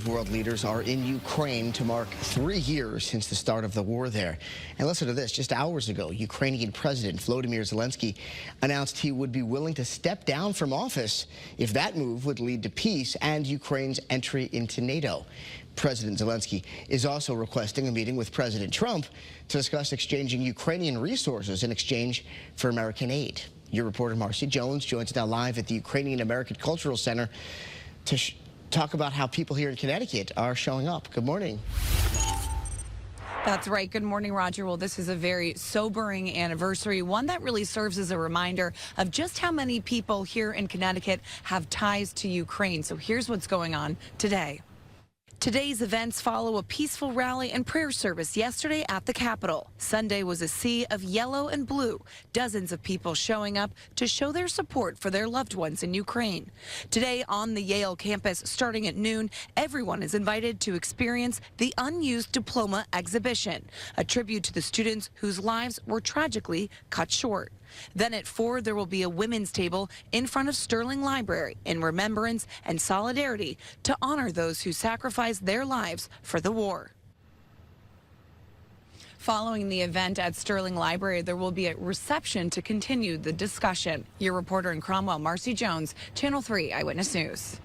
World leaders are in Ukraine to mark 3 years since the start of the war there. And listen to this. Just hours ago, Ukrainian President Volodymyr Zelensky announced he would be willing to step down from office if that move would lead to peace and Ukraine's entry into NATO. President Zelensky is also requesting a meeting with President Trump to discuss exchanging Ukrainian resources in exchange for American aid. Your reporter Marcy Jones joins us now live at the Ukrainian American Cultural Center to talk about how people here in Connecticut are showing up. Good morning. That's right. Good morning, Roger. Well, this is a very sobering anniversary, one that really serves as a reminder of just how many people here in Connecticut have ties to Ukraine. So here's what's going on today. Today's events follow a peaceful rally and prayer service yesterday at the Capitol. Sunday was a sea of yellow and blue, dozens of people showing up to show their support for their loved ones in Ukraine. Today on the Yale campus, starting at noon, everyone is invited to experience the Unused Diploma exhibition, a tribute to the students whose lives were tragically cut short. Then at 4, there will be a women's table in front of Sterling Library in remembrance and solidarity to honor those who sacrificed their lives for the war. Following the event at Sterling Library, there will be a reception to continue the discussion. Your reporter in Cromwell, Marcy Jones, Channel 3 Eyewitness News.